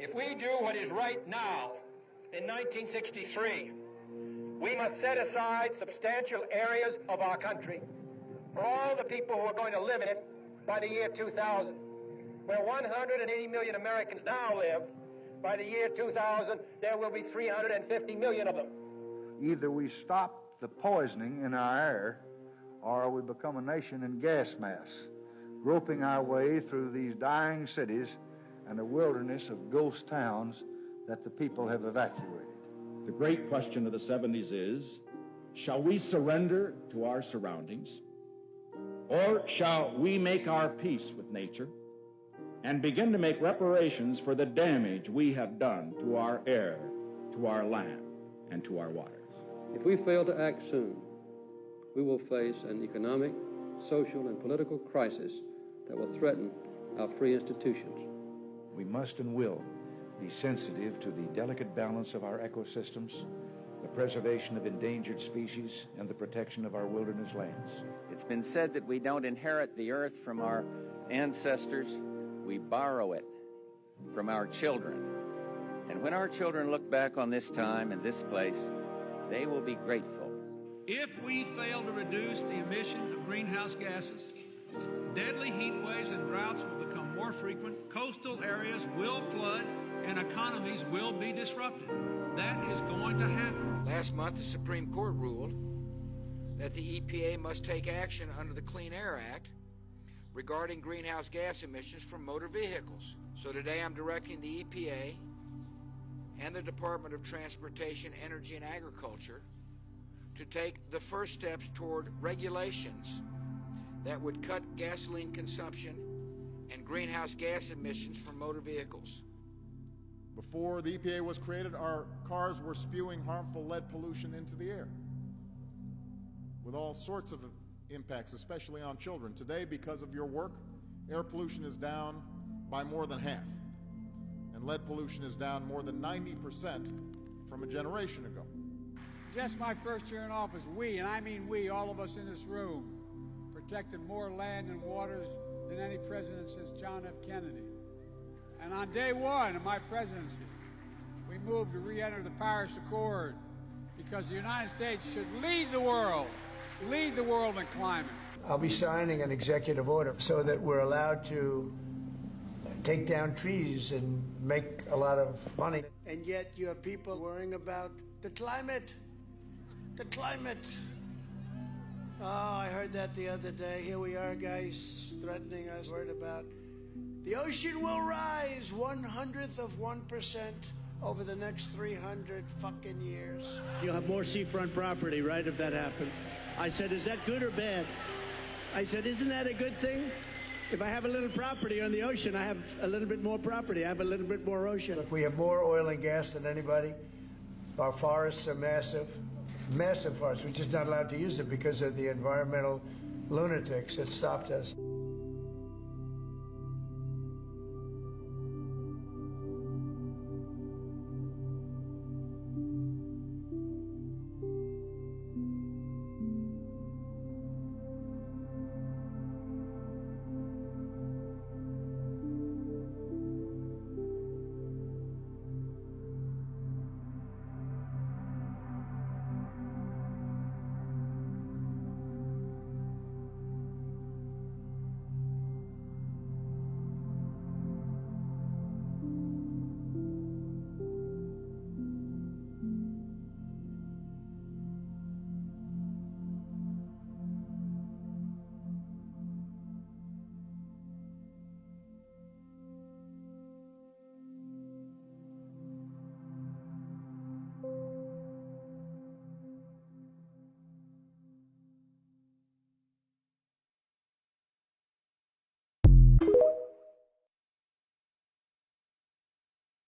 If we do what is right now, in 1963, we must set aside substantial areas of our country for all the people who are going to live in it by the year 2000. Where 180 million Americans now live, by the year 2000, there will be 350 million of them. Either we stop the poisoning in our air, or we become a nation in gas mass, groping our way through these dying cities and a wilderness of ghost towns that the people have evacuated. The great question of the 70s is, shall we surrender to our surroundings, or shall we make our peace with nature and begin to make reparations for the damage we have done to our air, to our land, and to our waters? If we fail to act soon, we will face an economic, social, and political crisis that will threaten our free institutions. We must and will be sensitive to the delicate balance of our ecosystems, the preservation of endangered species, and the protection of our wilderness lands. It's been said that we don't inherit the earth from our ancestors, we borrow it from our children. And when our children look back on this time and this place, they will be grateful. If we fail to reduce the emission of greenhouse gases, deadly heat waves and droughts will become more frequent, coastal areas will flood, and economies will be disrupted. That is going to happen. Last month, the Supreme Court ruled that the EPA must take action under the Clean Air Act regarding greenhouse gas emissions from motor vehicles. So today I'm directing the EPA and the Department of Transportation, Energy, and Agriculture to take the first steps toward regulations that would cut gasoline consumption and greenhouse gas emissions from motor vehicles. Before the EPA was created, our cars were spewing harmful lead pollution into the air with all sorts of impacts, especially on children. Today, because of your work, air pollution is down by more than half, and lead pollution is down more than 90% from a generation ago. Just my first year in office, we, and I mean we, all of us in this room, protected more land and waters than any president since John F. Kennedy. And on day one of my presidency, we moved to re-enter the Paris Accord because the United States should lead the world in climate. I'll be signing an executive order so that we're allowed to take down trees and make a lot of money. And yet you have people worrying about the climate. The climate. Oh, I heard that the other day. Here we are, guys, threatening us. Worried about the ocean will rise 1/100% over the next 300 fucking years. You'll have more seafront property, right, if that happens. I said, is that good or bad? I said, isn't that a good thing? If I have a little property on the ocean, I have a little bit more property. I have a little bit more ocean. Look, we have more oil and gas than anybody. Our forests are massive forests. We're just not allowed to use them because of the environmental lunatics that stopped us.